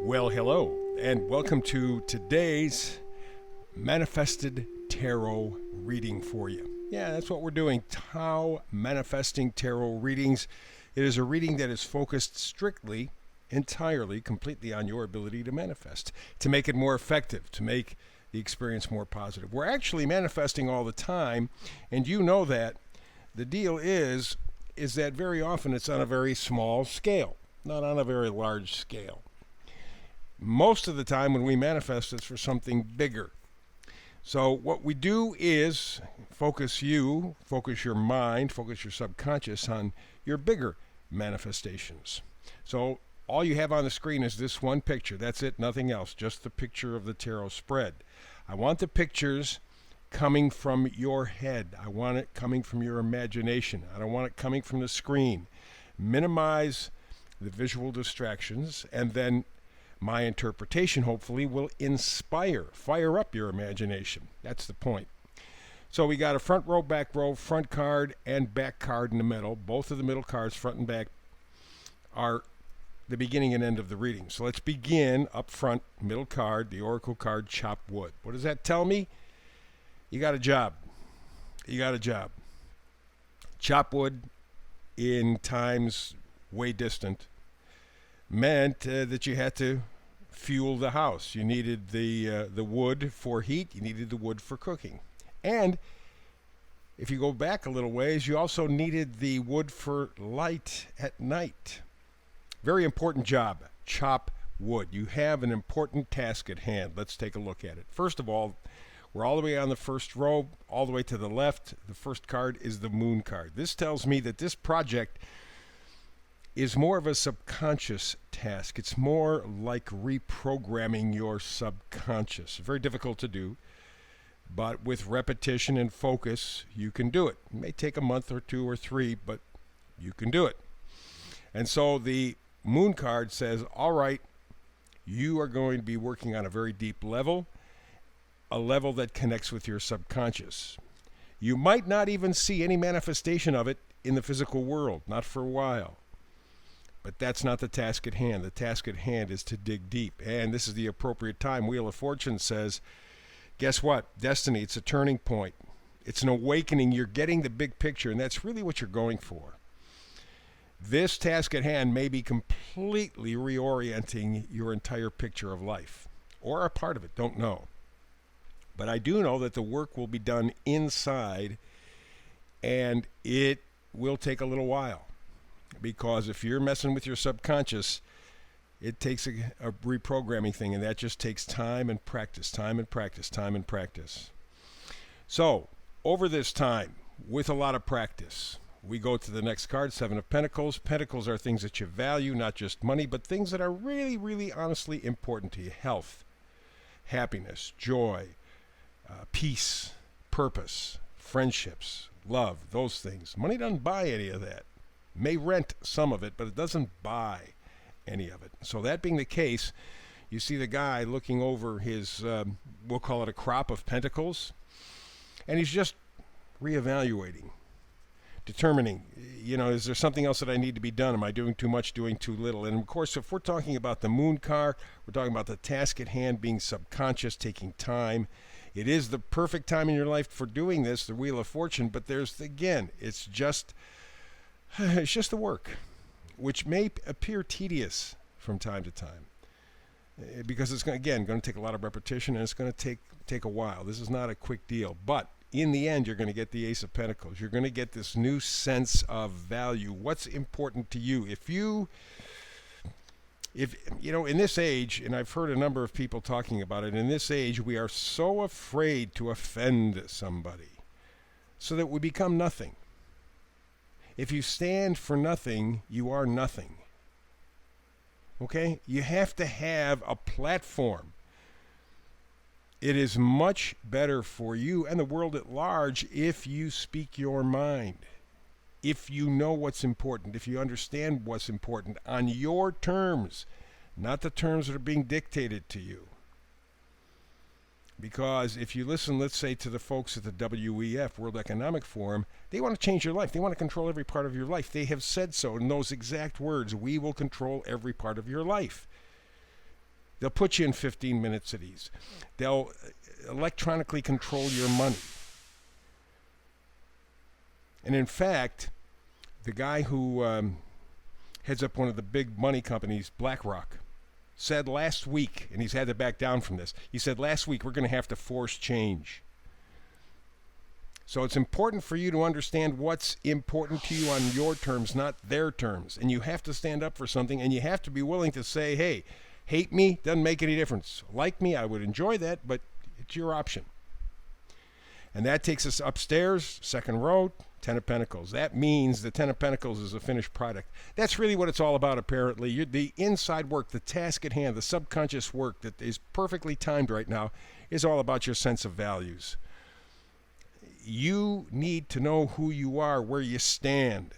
Well, hello, and welcome to today's Manifested Tarot reading for you. Yeah, that's what we're doing, Tao Manifesting Tarot readings. It is a reading that is focused strictly, entirely, completely on your ability to manifest, to make it more effective, to make the experience more positive. We're actually manifesting all the time, and you know that. The deal is that very often it's on a very small scale, not on a very large scale. Most of the time when we manifest, it's for something bigger. So what we do is focus your mind, focus your subconscious on your bigger manifestations. So all you have on the screen is this one picture. That's it, nothing else, just the picture of the tarot spread. I want the pictures coming from your head. I want it coming from your imagination. I don't want it coming from the screen. Minimize the visual distractions, and then my interpretation hopefully will fire up your imagination. That's the point. So we got a front row, back row, front card, and back card in the middle. Both of the middle cards, front and back, are the beginning and end of the reading. So let's begin up front, middle card, the oracle card, chop wood. What does that tell me? You got a job. You got a job. Chop wood in times way distant meant that you had to fuel the house. You needed the wood for heat. You needed the wood for cooking. And if you go back a little ways, you also needed the wood for light at night. Very important job. Chop wood. You have an important task at hand. Let's take a look at it. First of all, we're all the way on the first row, all the way to the left. The first card is the moon card. This tells me that this project is more of a subconscious task. It's more like reprogramming your subconscious. Very difficult to do, but with repetition and focus, you can do it. It may take a month or two or three, but you can do it. And so the moon card says, all right, you are going to be working on a very deep level, a level that connects with your subconscious. You might not even see any manifestation of it in the physical world, not for a while. But that's not the task at hand. The task at hand is to dig deep. And this is the appropriate time. Wheel of Fortune says, guess what? Destiny, it's a turning point. It's an awakening. You're getting the big picture, and that's really what you're going for. This task at hand may be completely reorienting your entire picture of life, or a part of it, don't know. But I do know that the work will be done inside, and it will take a little while. Because if you're messing with your subconscious, it takes a reprogramming thing, and that just takes time and practice, time and practice, time and practice. So, over this time, with a lot of practice, we go to the next card, Seven of Pentacles. Pentacles are things that you value, not just money, but things that are really, really honestly important to you. Health, happiness, joy, peace, purpose, friendships, love, those things. Money doesn't buy any of that. May rent some of it, but it doesn't buy any of it. So that being the case, you see the guy looking over his, we'll call it a crop of pentacles, and he's just reevaluating, determining, is there something else that I need to be done? Am I doing too much, doing too little? And of course, if we're talking about the moon card, we're talking about the task at hand being subconscious, taking time. It is the perfect time in your life for doing this, the Wheel of Fortune, but it's just the work, which may appear tedious from time to time, because it's going to take a lot of repetition, and it's going to take a while. This is not a quick deal, but in the end, you're going to get the Ace of Pentacles. You're going to get this new sense of value. What's important to you? If in this age, and I've heard a number of people talking about it, in this age, we are so afraid to offend somebody so that we become nothing. If you stand for nothing, you are nothing. Okay? You have to have a platform. It is much better for you and the world at large if you speak your mind. If you know what's important, if you understand what's important on your terms, not the terms that are being dictated to you. Because if you listen, let's say, to the folks at the WEF, World Economic Forum, they want to change your life. They want to control every part of your life. They have said so in those exact words. We will control every part of your life. They'll put you in 15 minutes at ease. They'll electronically control your money. And in fact, the guy who heads up one of the big money companies, BlackRock, said last week, and he's had to back down from this, he said last week, we're going to have to force change. So it's important for you to understand what's important to you on your terms, not their terms. And you have to stand up for something, and you have to be willing to say, hey, hate me, doesn't make any difference. Like me, I would enjoy that, but it's your option. And that takes us upstairs, second row, Ten of Pentacles. That means the Ten of Pentacles is a finished product. That's really what it's all about, apparently. The inside work, the task at hand, the subconscious work that is perfectly timed right now is all about your sense of values. You need to know who you are, where you stand.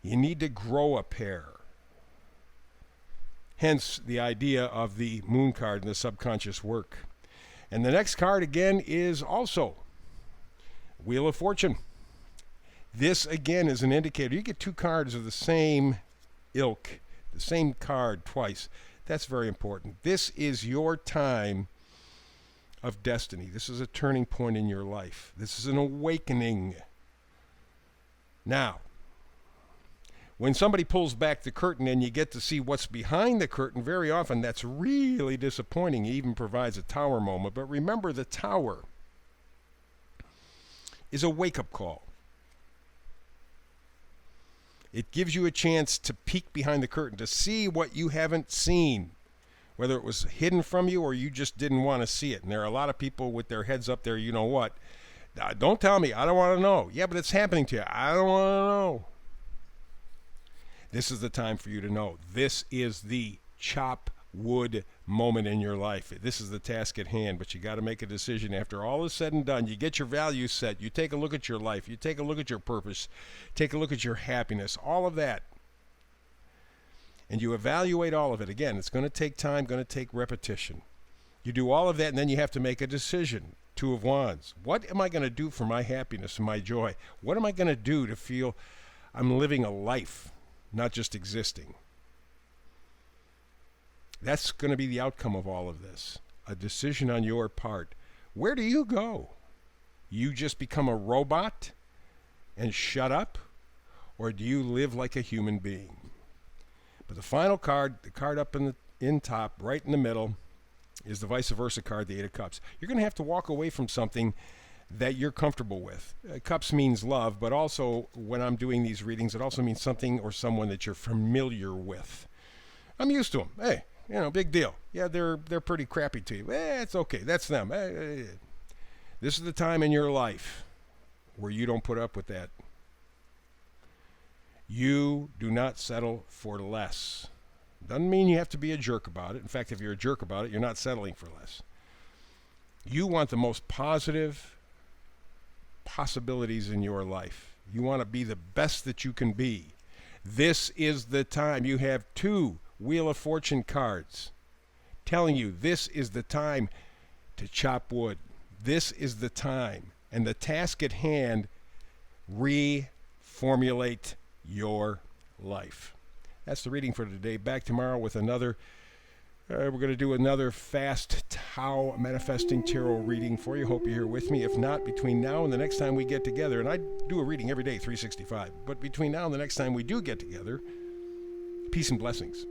You need to grow a pair. Hence the idea of the Moon card and the subconscious work. And the next card again is also Wheel of Fortune. This again is an indicator. You get two cards of the same ilk, the same card twice. That's very important. This is your time of destiny. This is a turning point in your life. This is an awakening. Now, when somebody pulls back the curtain and you get to see what's behind the curtain, very often that's really disappointing. It even provides a tower moment. But remember, the tower is a wake-up call. It gives you a chance to peek behind the curtain, to see what you haven't seen, whether it was hidden from you or you just didn't want to see it. And there are a lot of people with their heads up there, you know what? Don't tell me. I don't want to know. Yeah, but it's happening to you. I don't want to know. This is the time for you to know. This is the chop wood moment in your life. This is the task at hand, but you got to make a decision. After all is said and done, you get your values set. You take a look at your life. You take a look at your purpose. Take a look at your happiness. All of that. And you evaluate all of it. Again, it's going to take time, going to take repetition. You do all of that, and then you have to make a decision. Two of Wands. What am I going to do for my happiness and my joy? What am I going to do to feel I'm living a life, not just existing? That's going to be the outcome of all of this. A decision on your part. Where do you go? You just become a robot and shut up? Or do you live like a human being? But the final card, the card up in top, right in the middle, is the vice versa card, the Eight of Cups. You're going to have to walk away from something that you're comfortable with. Cups means love, but also when I'm doing these readings, it also means something or someone that you're familiar with. I'm used to them. Hey, you know, big deal. Yeah, they're pretty crappy to you. It's okay. That's them. This is the time in your life where you don't put up with that. You do not settle for less. Doesn't mean you have to be a jerk about it. In fact, if you're a jerk about it, you're not settling for less. You want the most positive possibilities in your life. You want to be the best that you can be. This is the time. You have two Wheel of Fortune cards telling you this is the time to chop wood. This is the time. And the task at hand, reformulate your life. That's the reading for today. Back tomorrow with another. We're going to do another fast Tao manifesting tarot reading for you. Hope you're here with me. If not, between now and the next time we get together, and I do a reading every day, 365, but between now and the next time we do get together, peace and blessings.